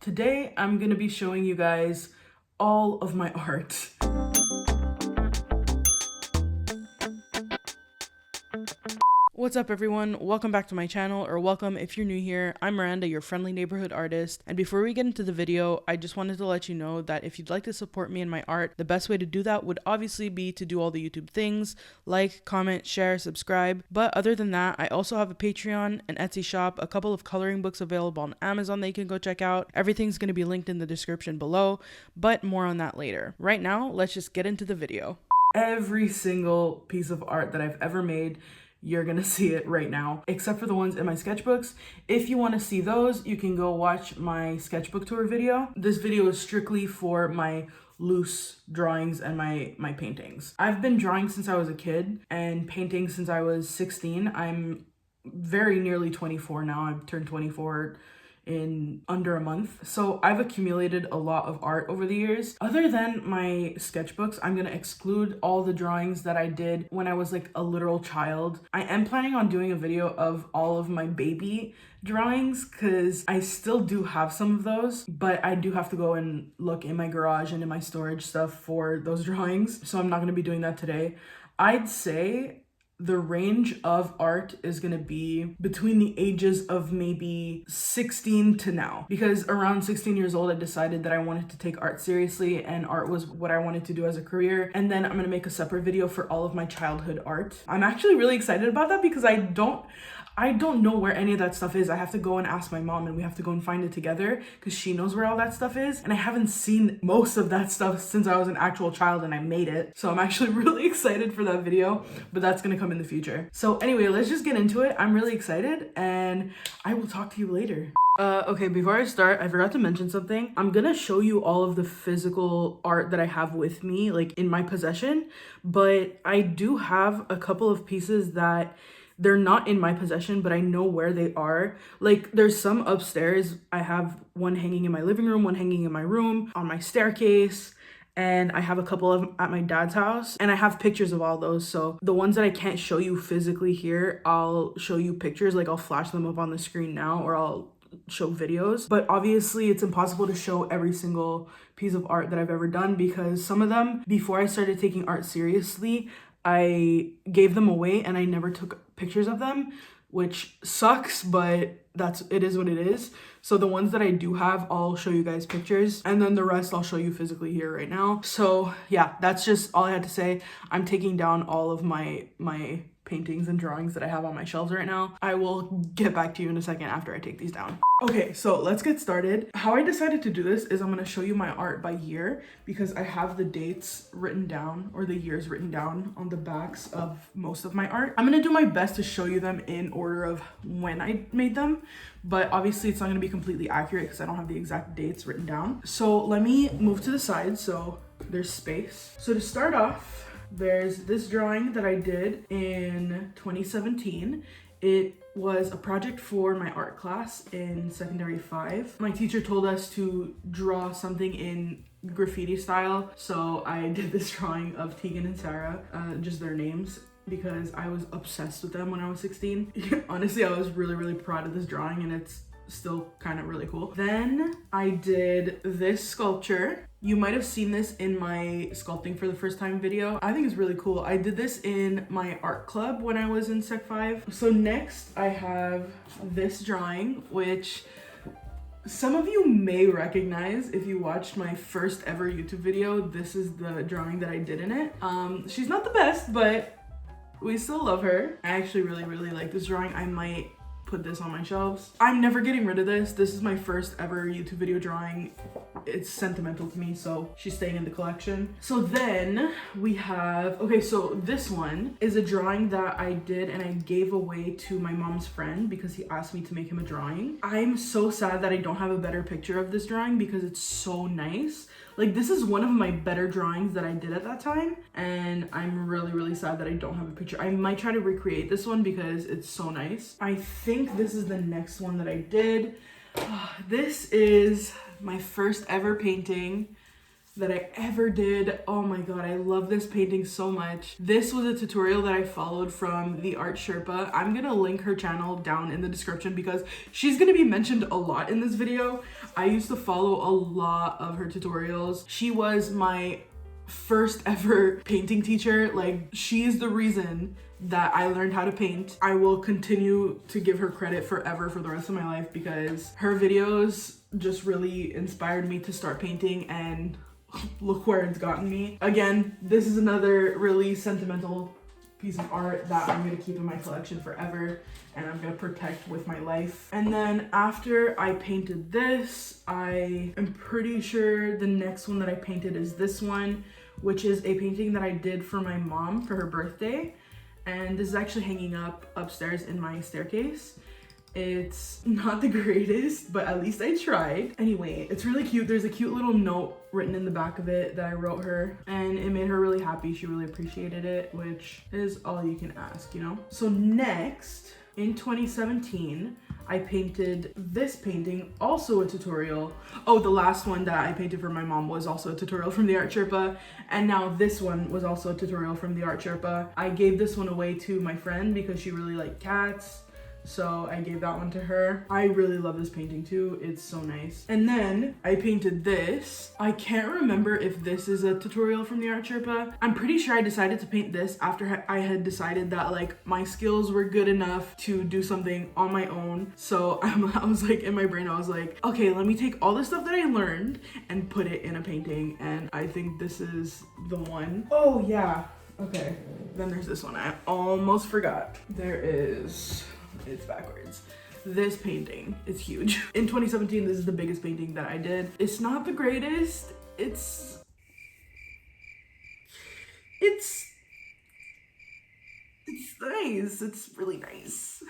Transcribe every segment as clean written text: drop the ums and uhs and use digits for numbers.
Today, I'm gonna be showing you guys all of my art. What's up everyone, welcome back to my channel, or welcome if you're new here. I'm Miranda, your friendly neighborhood artist, and before we get into the video, I just wanted to let you know that if you'd like to support me in my art, the best way to do that would obviously be to do all the YouTube things, like, comment, share, subscribe, but other than that, I also have a Patreon, an Etsy shop, a couple of coloring books available on Amazon that you can go check out. Everything's going to be linked in the description below, but more on that later. Right now, let's just get into the video. Every single piece of art that I've ever made, you're gonna see it right now, except for the ones in my sketchbooks. If you want to see those, you can go watch my sketchbook tour video. This video is strictly for my loose drawings and my paintings. I've been drawing since I was a kid and painting since I was 16. I'm very nearly 24 now. I've turned 24 in under a month. So I've accumulated a lot of art over the years. Other than my sketchbooks, I'm gonna exclude all the drawings that I did when I was like a literal child. I am planning on doing a video of all of my baby drawings because I still do have some of those, but I do have to go and look in my garage and in my storage stuff for those drawings. So I'm not gonna be doing that today. I'd say the range of art is gonna be between the ages of maybe 16 to now, because around 16 years old I decided that I wanted to take art seriously and art was what I wanted to do as a career. And then I'm gonna make a separate video for all of my childhood art. I'm actually really excited about that because I don't know where any of that stuff is. I have to go and ask my mom and we have to go and find it together because she knows where all that stuff is. And I haven't seen most of that stuff since I was an actual child and I made it. So I'm actually really excited for that video, but that's gonna come in the future. So anyway, let's just get into it. I'm really excited and I will talk to you later. Okay, before I start, I forgot to mention something. I'm gonna show you all of the physical art that I have with me, like in my possession, but I do have a couple of pieces that they're not in my possession, but I know where they are. Like there's some upstairs. I have one hanging in my living room, one hanging in my room, on my staircase, and I have a couple of them at my dad's house, and I have pictures of all those. So the ones that I can't show you physically here, I'll show you pictures, like I'll flash them up on the screen now, or I'll show videos. But obviously it's impossible to show every single piece of art that I've ever done because some of them, before I started taking art seriously, I gave them away and I never took pictures of them, which sucks, but it is what it is. So the ones that I do have, I'll show you guys pictures, and then the rest I'll show you physically here right now. So yeah, that's just all I had to say. I'm taking down all of my paintings and drawings that I have on my shelves right now. I will get back to you in a second after I take these down. Okay, so let's get started. How I decided to do this is I'm gonna show you my art by year because I have the dates written down, or the years written down on the backs of most of my art. I'm gonna do my best to show you them in order of when I made them, but obviously it's not gonna be completely accurate because I don't have the exact dates written down. So let me move to the side so there's space. So to start off, there's this drawing that I did in 2017. It was a project for my art class in secondary 5. My teacher told us to draw something in graffiti style, so I did this drawing of Tegan and Sarah, just their names, because I was obsessed with them when I was 16. Honestly, I was really proud of this drawing and it's still kind of really cool. Then I did this sculpture. You might have seen this in my sculpting for the first time video. I think it's really cool. I did this in my art club when I was in Sec 5. So next I have this drawing, which some of you may recognize if you watched my first ever YouTube video. This is the drawing that I did in it. She's not the best, but we still love her. I actually really like this drawing. I might put this on my shelves. I'm never getting rid of this. This is my first ever YouTube video drawing. It's sentimental to me, so she's staying in the collection. So then we have, okay, so this one is a drawing that I did and I gave away to my mom's friend because he asked me to make him a drawing. I'm so sad that I don't have a better picture of this drawing because it's so nice. Like, this is one of my better drawings that I did at that time, and I'm really sad that I don't have a picture. I might try to recreate this one because it's so nice. I think this is the next one that I did. This is my first ever painting that I ever did. Oh my god, I love this painting so much. This was a tutorial that I followed from the Art Sherpa. I'm gonna link her channel down in the description because she's gonna be mentioned a lot in this video. I used to follow a lot of her tutorials. She was my first ever painting teacher. Like, she is the reason that I learned how to paint. I will continue to give her credit forever for the rest of my life because her videos just really inspired me to start painting, and look where it's gotten me. Again, this is another really sentimental piece of art that I'm gonna keep in my collection forever and I'm gonna protect with my life. And then after I painted this, I am pretty sure the next one that I painted is this one, which is a painting that I did for my mom for her birthday. And this is actually hanging up upstairs in my staircase. It's not the greatest, but at least I tried. Anyway, it's really cute. There's a cute little note written in the back of it that I wrote her, and it made her really happy. She really appreciated it, which is all you can ask, you know? So next, in 2017, I painted this painting, also a tutorial. Oh, the last one that I painted for my mom was also a tutorial from the Art Sherpa, and now this one was also a tutorial from the Art Sherpa. I gave this one away to my friend because she really liked cats, so I gave that one to her. I really love this painting too. It's so nice. And then I painted this. I can't remember if this is a tutorial from the Art Sherpa. I'm pretty sure I decided to paint this after I had decided that like my skills were good enough to do something on my own. So I was like, in my brain, I was like, okay, let me take all the stuff that I learned and put it in a painting. And I think this is the one. Oh yeah, okay. Then there's this one, I almost forgot. It's backwards. This painting is huge. In 2017, this is the biggest painting that I did. It's not the greatest. It's nice. It's really nice.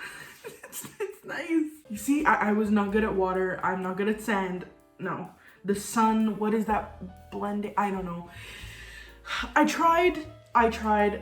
it's nice. You see, I was not good at water. I'm not good at sand. No. The sun, what is that blending? I don't know. I tried,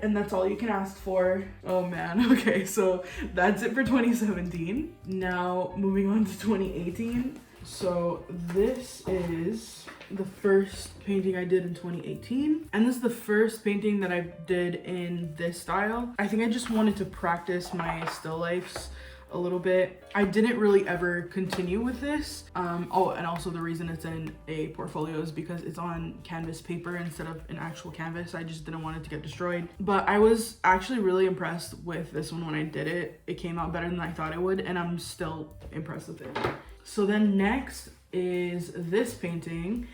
and that's all you can ask for. Oh man, okay, so that's it for 2017. Now, moving on to 2018. So this is the first painting I did in 2018. And this is the first painting that I did in this style. I think I just wanted to practice my still lifes a little bit. I didn't really ever continue with this. Oh, and also the reason it's in a portfolio is because it's on canvas paper instead of an actual canvas. I just didn't want it to get destroyed. But I was actually really impressed with this one when I did it. It came out better than I thought it would, and I'm still impressed with it. So then next is this painting.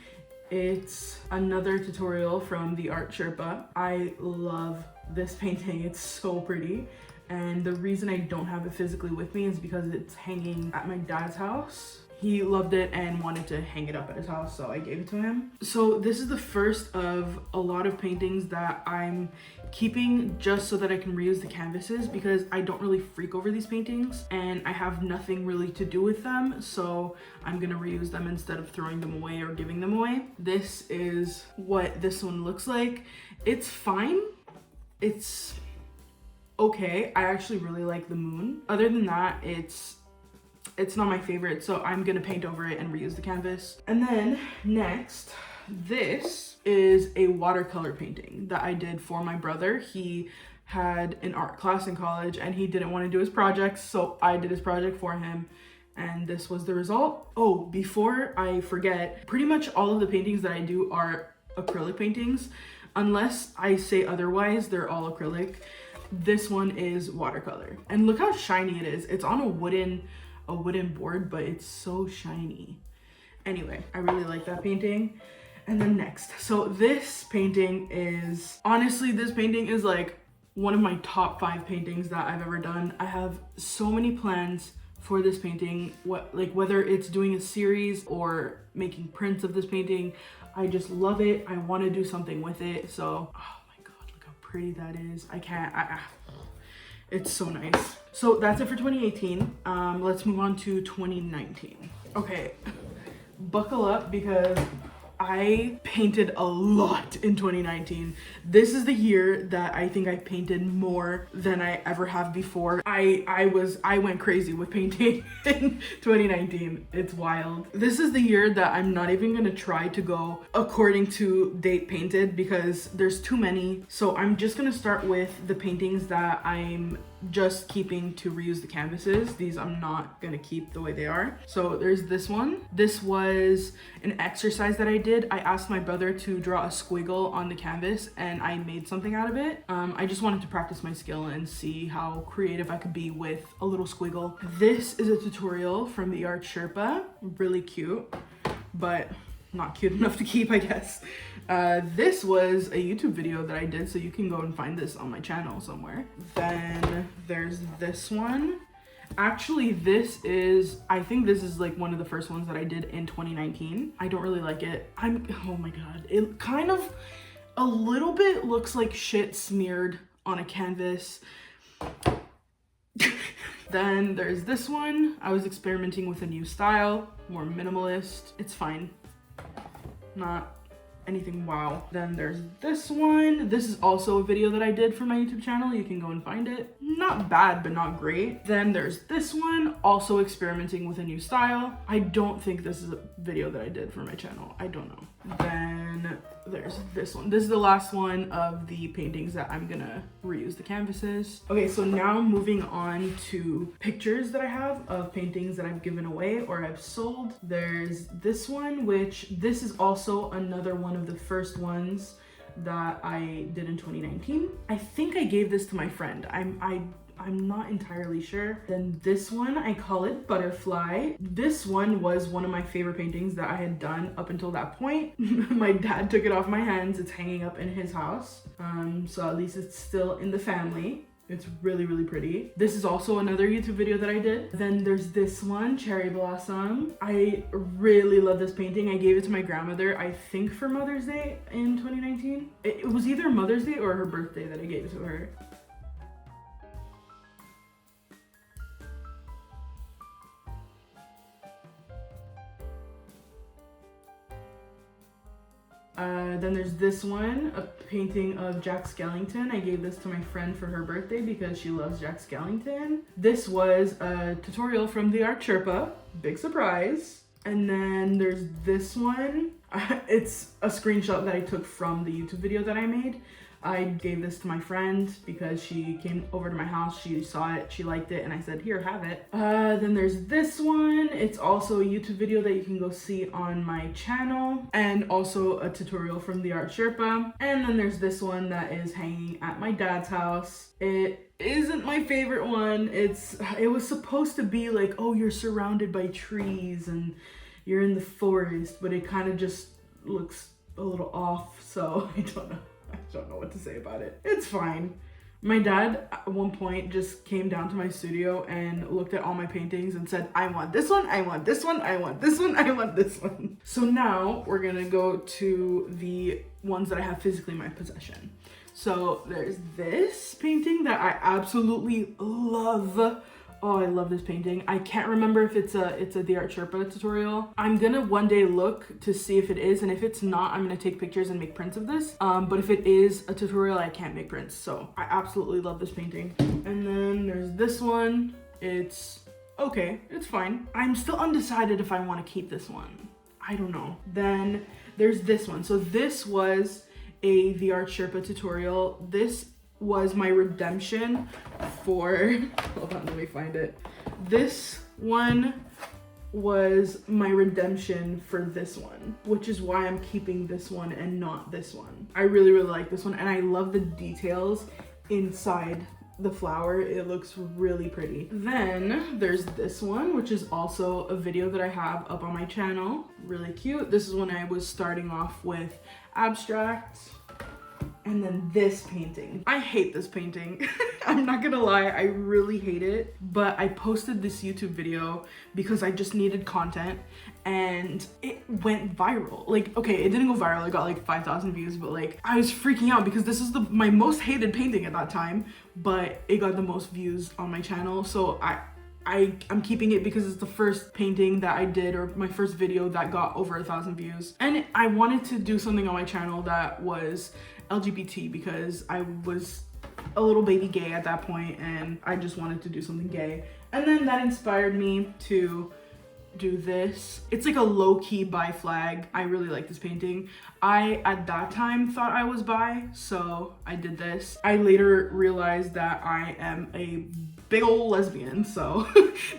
It's another tutorial from the Art Sherpa. I love this painting. It's so pretty. And the reason I don't have it physically with me is because it's hanging at my dad's house. He loved it and wanted to hang it up at his house, so I gave it to him. So this is the first of a lot of paintings that I'm keeping just so that I can reuse the canvases, because I don't really freak over these paintings and I have nothing really to do with them, so I'm gonna reuse them instead of throwing them away or giving them away. This is what this one looks like. It's fine. It's okay. I actually really like the moon. Other than that, it's not my favorite, so I'm gonna paint over it and reuse the canvas. And then next, this is a watercolor painting that I did for my brother. He had an art class in college and he didn't want to do his projects, so I did his project for him, and this was the result. Oh, before I forget, pretty much all of the paintings that I do are acrylic paintings. Unless I say otherwise, they're all acrylic. This one is watercolor. And look how shiny it is. It's on a wooden board, but it's so shiny. Anyway, I really like that painting. And then next, so this painting is, honestly, this painting is like one of my top 5 paintings that I've ever done. I have so many plans for this painting, whether it's doing a series or making prints of this painting. I just love it. I want to do something with it. So, oh my God, look how pretty that is. It's so nice. So that's it for 2018. Let's move on to 2019. Okay, buckle up because I painted a lot in 2019. This is the year that I think I painted more than I ever have before. I went crazy with painting in 2019. It's wild. This is the year that I'm not even gonna try to go according to date painted because there's too many. So I'm just gonna start with the paintings that I'm just keeping to reuse the canvases. These I'm not gonna keep the way they are. So there's this one. This was an exercise that I did. I asked my brother to draw a squiggle on the canvas and I made something out of it. I just wanted to practice my skill and see how creative I could be with a little squiggle. This is a tutorial from the Art Sherpa. Really cute, but not cute enough to keep, I guess. This was a YouTube video that I did, so you can go and find this on my channel somewhere. Then there's this one. Actually, I think this is like one of the first ones that I did in 2019. I don't really like it. Oh my god. It kind of a little bit looks like shit smeared on a canvas. Then there's this one. I was experimenting with a new style, more minimalist. It's fine. Not anything wow. Then there's this one. This is also a video that I did for my YouTube channel. You can go and find it. Not bad, but not great. Then there's this one, also experimenting with a new style. I don't think this is a video that I did for my channel. I don't know. Then there's this one. This is the last one of the paintings that I'm gonna reuse the canvases. Okay, so now moving on to pictures that I have of paintings that I've given away or I've sold. There's this one, which this is also another one of the first ones that I did in 2019. I think I gave this to my friend. I'm not entirely sure. Then this one, I call it Butterfly. This one was one of my favorite paintings that I had done up until that point. My dad took it off my hands. It's hanging up in his house. So at least it's still in the family. It's really, really pretty. This is also another YouTube video that I did. Then there's this one, Cherry Blossom. I really love this painting. I gave it to my grandmother, I think for Mother's Day in 2019. It was either Mother's Day or her birthday that I gave it to her. Then there's this one, a painting of Jack Skellington. I gave this to my friend for her birthday because she loves Jack Skellington. This was a tutorial from the Art Sherpa, big surprise. And then there's this one. It's a screenshot that I took from the YouTube video that I made. I gave this to my friend because she came over to my house, she saw it, she liked it, and I said, here, have it. Then there's this one. It's also a YouTube video that you can go see on my channel, and also a tutorial from the Art Sherpa. And then there's this one that is hanging at my dad's house. It isn't my favorite one. It was supposed to be like, oh, you're surrounded by trees and you're in the forest, but it kind of just looks a little off, so I don't know. I don't know what to say about it. It's fine. My dad at one point just came down to my studio and looked at all my paintings and said, I want this one, I want this one, I want this one, I want this one. So now we're gonna go to the ones that I have physically in my possession. So there's this painting that I absolutely love. Oh, I love this painting. I can't remember if it's a The Art Sherpa tutorial. I'm gonna one day look to see if it is, and if it's not, I'm gonna take pictures and make prints of this. But if it is a tutorial, I can't make prints. So I absolutely love this painting. And then there's this one. It's okay, it's fine. I'm still undecided if I wanna keep this one. I don't know. Then there's this one. So this was a The Art Sherpa tutorial. This was my redemption for, hold on, let me find it. This one was my redemption for this one, which is why I'm keeping this one and not this one. I really, really like this one, and I love the details inside the flower. It looks really pretty. Then there's this one, which is also a video that I have up on my channel. Really cute. This is when I was starting off with abstracts. And then this painting. I hate this painting. I'm not gonna lie, I really hate it. But I posted this YouTube video because I just needed content and it went viral. Like, okay, it didn't go viral, it got like 5,000 views, but like, I was freaking out because this is my most hated painting at that time, but it got the most views on my channel. So I'm keeping it because it's the first painting that I did, or my first video that got over 1,000 views. And I wanted to do something on my channel that was LGBT because I was a little baby gay at that point and I just wanted to do something gay. And then that inspired me to do this. It's like a low-key bi flag. I really like this painting. I at that time thought I was bi, so I did this. I later realized that I am a big old lesbian, so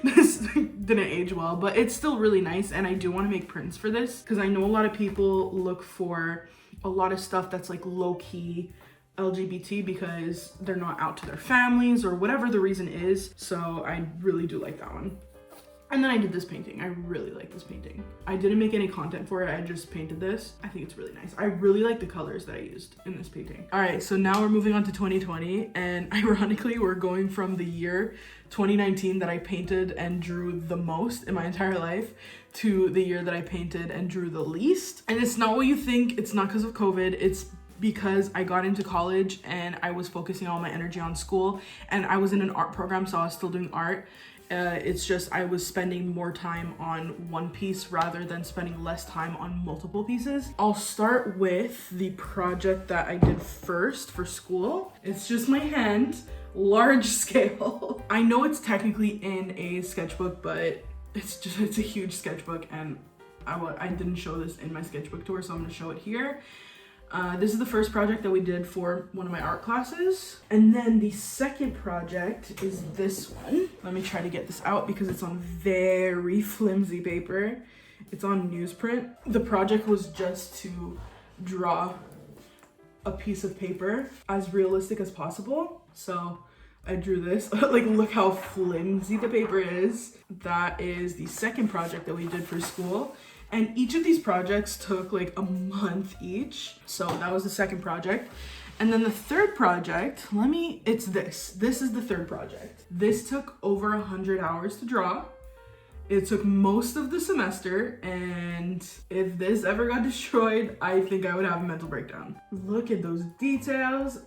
this didn't age well, but it's still really nice. And I do want to make prints for this because I know a lot of people look for a lot of stuff that's like low-key LGBT because they're not out to their families or whatever the reason is. So I really do like that one. And then I did this painting. I really like this painting. I didn't make any content for it. I just painted this. I think it's really nice. I really like the colors that I used in this painting. All right, so now we're moving on to 2020. And ironically, we're going from the year 2019 that I painted and drew the most in my entire life to the year that I painted and drew the least. And it's not what you think. It's not because of COVID. It's because I got into college and I was focusing all my energy on school, and I was in an art program, so I was still doing art. It's just I was spending more time on one piece rather than spending less time on multiple pieces. I'll start with the project that I did first for school. It's just my hand, large scale. I know it's technically in a sketchbook, but it's a huge sketchbook, and I didn't show this in my sketchbook tour, so I'm gonna show it here. This is the first project that we did for one of my art classes. And then the second project is this one. Let me try to get this out because it's on very flimsy paper. It's on newsprint. The project was just to draw a piece of paper as realistic as possible. So I drew this. Like, look how flimsy the paper is. That is the second project that we did for school. And each of these projects took like a month each. So that was the second project. And then the third project, it's this. This is the third project. This took over 100 hours to draw. It took most of the semester. And if this ever got destroyed, I think I would have a mental breakdown. Look at those details.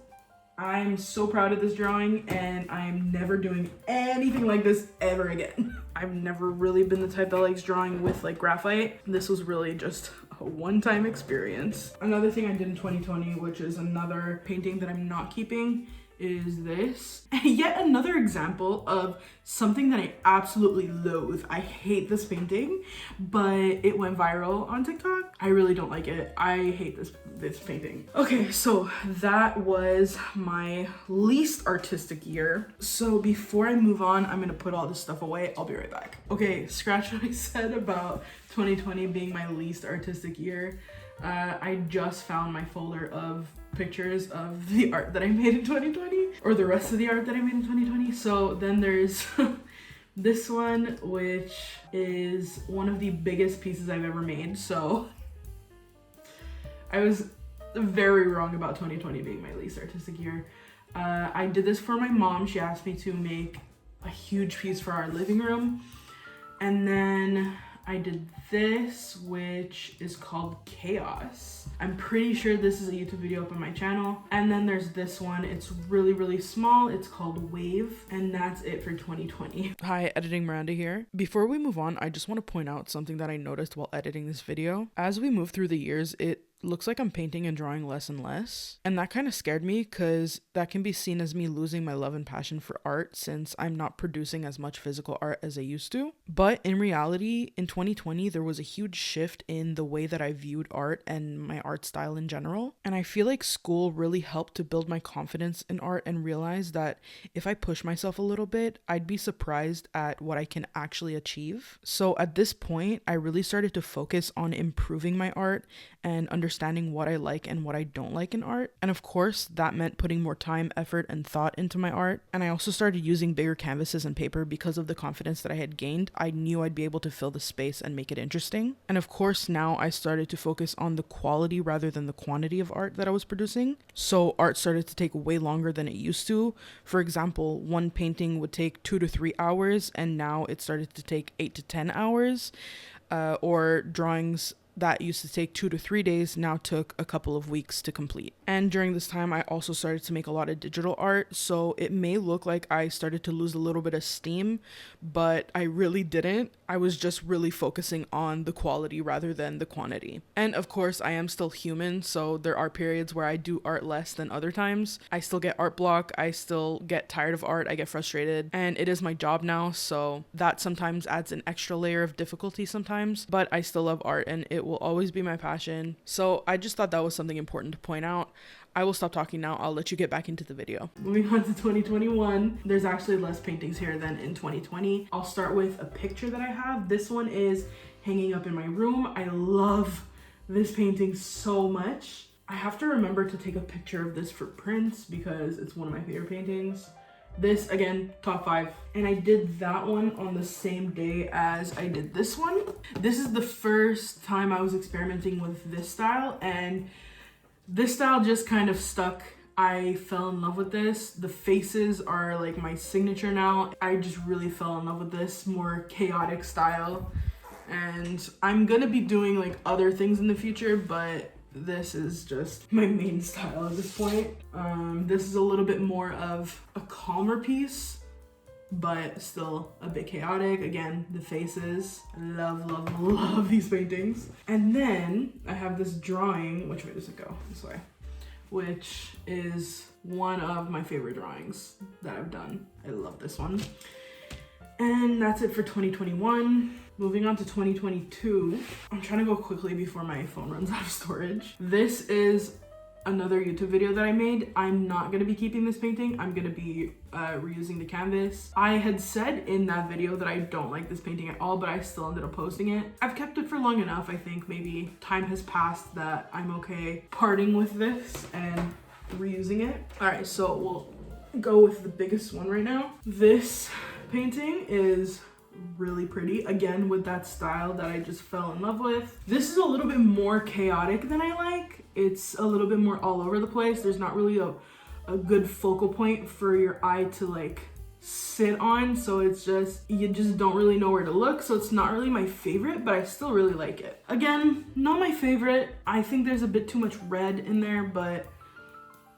I'm so proud of this drawing, and I'm never doing anything like this ever again. I've never really been the type that likes drawing with like graphite. This was really just a one-time experience. Another thing I did in 2020, which is another painting that I'm not keeping, is this. Yet another example of something that I absolutely loathe. I hate this painting, but it went viral on TikTok. I really don't like it. I hate this painting. Okay, so that was my least artistic year. So before I move on, I'm gonna put all this stuff away. I'll be right back. Okay, scratch what I said about 2020 being my least artistic year. I just found my folder of pictures of the art that I made in 2020, or the rest of the art that I made in 2020. So then there's this one, which is one of the biggest pieces I've ever made. So I was very wrong about 2020 being my least artistic year. I did this for my mom. She asked me to make a huge piece for our living room. And then I did this, which is called Chaos. I'm pretty sure this is a YouTube video up on my channel. And then there's this one. It's really, really small. It's called Wave. And that's it for 2020. Hi, Editing Miranda here. Before we move on, I just want to point out something that I noticed while editing this video. As we move through the years, it looks like I'm painting and drawing less and less. And that kind of scared me because that can be seen as me losing my love and passion for art since I'm not producing as much physical art as I used to. But in reality, in 2020, there was a huge shift in the way that I viewed art and my art style in general. And I feel like school really helped to build my confidence in art and realize that if I push myself a little bit, I'd be surprised at what I can actually achieve. So at this point, I really started to focus on improving my art and understanding what I like and what I don't like in art. And of course, that meant putting more time, effort, and thought into my art. And I also started using bigger canvases and paper because of the confidence that I had gained. I knew I'd be able to fill the space and make it interesting. And of course, now I started to focus on the quality rather than the quantity of art that I was producing. So art started to take way longer than it used to. For example, one painting would take 2 to 3 hours, and now it started to take 8 to 10 hours. Or drawings that used to take 2 to 3 days now took a couple of weeks to complete. And during this time, I also started to make a lot of digital art, so it may look like I started to lose a little bit of steam, but I really didn't. I was just really focusing on the quality rather than the quantity. And of course, I am still human, so there are periods where I do art less than other times. I still get art block, I still get tired of art, I get frustrated, and it is my job now, so that sometimes adds an extra layer of difficulty sometimes, but I still love art and it will always be my passion. So I just thought that was something important to point out. I will stop talking now. I'll let you get back into the video. Moving on to 2021. There's actually less paintings here than in 2020. I'll start with a picture that I have. This one is hanging up in my room. I love this painting so much. I have to remember to take a picture of this for prints because it's one of my favorite paintings. This, again, top 5. And I did that one on the same day as I did this one. This is the first time I was experimenting with this style, and this style just kind of stuck. I fell in love with this. The faces are like my signature now. I just really fell in love with this more chaotic style. And I'm gonna be doing like other things in the future, but this is just my main style at this point. This is a little bit more of a calmer piece, but still a bit chaotic. Again, the faces. I love these paintings. And then I have this drawing. Which way does it go? This way. Which is one of my favorite drawings that I've done. I love this one. And that's it for 2021. Moving on to 2022. I'm trying to go quickly before my phone runs out of storage. This is another YouTube video that I made. I'm not gonna be keeping this painting. I'm gonna be reusing the canvas. I had said in that video that I don't like this painting at all, but I still ended up posting it. I've kept it for long enough. I think maybe time has passed that I'm okay parting with this and reusing it. All right, so we'll go with the biggest one right now. This painting is really pretty, again with that style that I just fell in love with. This is a little bit more chaotic than I like. It's a little bit more all over the place. There's not really a good focal point for your eye to like sit on, so it's just, you just don't really know where to look. So it's not really my favorite, but I still really like it. Again, not my favorite. I think there's a bit too much red in there, but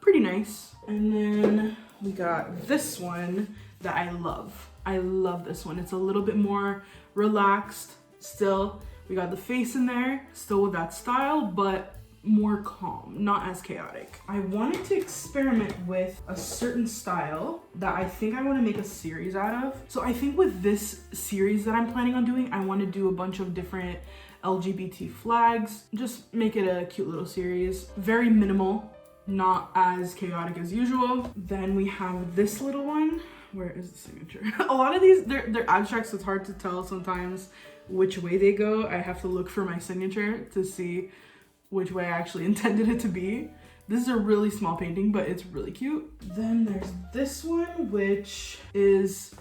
pretty nice. And then we got this one that I love. I love this one. It's a little bit more relaxed still. We got the face in there, still with that style, but more calm, not as chaotic. I wanted to experiment with a certain style that I think I want to make a series out of. So I think with this series that I'm planning on doing, I want to do a bunch of different LGBT flags, just make it a cute little series. Very minimal, not as chaotic as usual. Then we have this little one. Where is the signature? A lot of these, they're abstracts, so it's hard to tell sometimes which way they go. I have to look for my signature to see which way I actually intended it to be. This is a really small painting, but it's really cute. Then there's this one, which is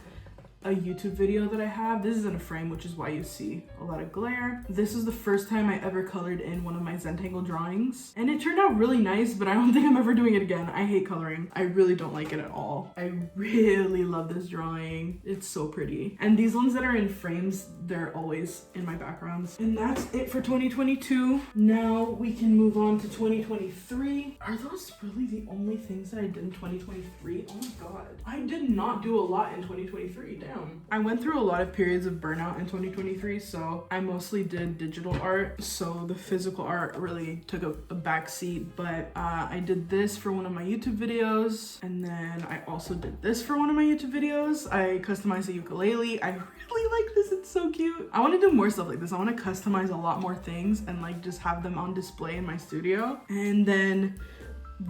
a YouTube video that I have. This is in a frame, which is why you see a lot of glare. This is the first time I ever colored in one of my Zentangle drawings, and it turned out really nice, but I don't think I'm ever doing it again. I hate coloring. I really don't like it at all. I really love this drawing. It's so pretty. And these ones that are in frames, they're always in my backgrounds. And that's it for 2022. Now we can move on to 2023. Are those really the only things that I did in 2023? Oh my god. I did not do a lot in 2023. Damn. I went through a lot of periods of burnout in 2023, so I mostly did digital art, so the physical art really took a back seat. But I did this for one of my YouTube videos, and then I also did this for one of my YouTube videos. I customized a ukulele. I really like this. It's so cute. I want to do more stuff like this. I want to customize a lot more things and like just have them on display in my studio. And then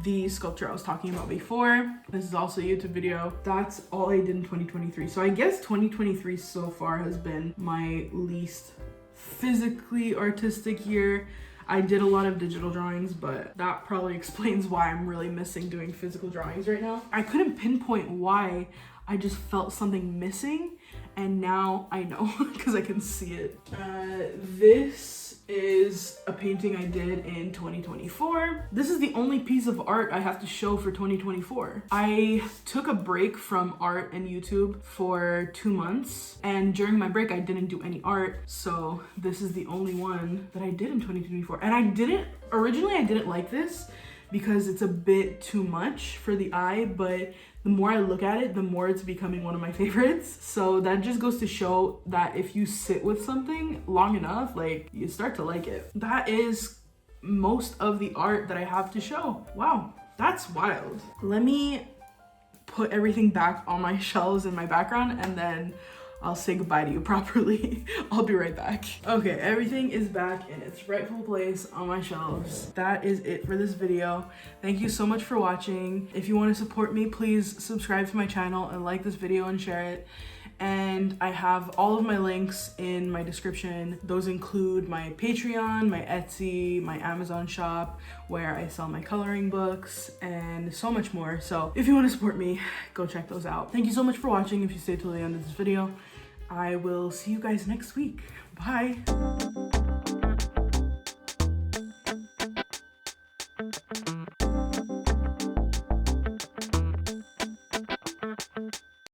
the sculpture I was talking about before, this is also a YouTube video. That's all I did in 2023. So I guess 2023 so far has been my least physically artistic year. I did a lot of digital drawings, but that probably explains why I'm really missing doing physical drawings right now. I couldn't pinpoint why. I just felt something missing, and now I know because I can see it. This is a painting I did in 2024. This is the only piece of art I have to show for 2024. I took a break from art and YouTube for 2 months, and during my break I didn't do any art, so this is the only one that I did in 2024. And I didn't like this because it's a bit too much for the eye, but the more I look at it, the more it's becoming one of my favorites. So that just goes to show that if you sit with something long enough, like, you start to like it. That is most of the art that I have to show. Wow, that's wild. Let me put everything back on my shelves in my background, and then I'll say goodbye to you properly. I'll be right back. Okay, everything is back in its rightful place on my shelves. That is it for this video. Thank you so much for watching. If you want to support me, please subscribe to my channel and like this video and share it. And I have all of my links in my description. Those include my Patreon, my Etsy, my Amazon shop, where I sell my coloring books, and so much more. So if you want to support me, go check those out. Thank you so much for watching. If you stayed till the end of this video, I will see you guys next week. Bye.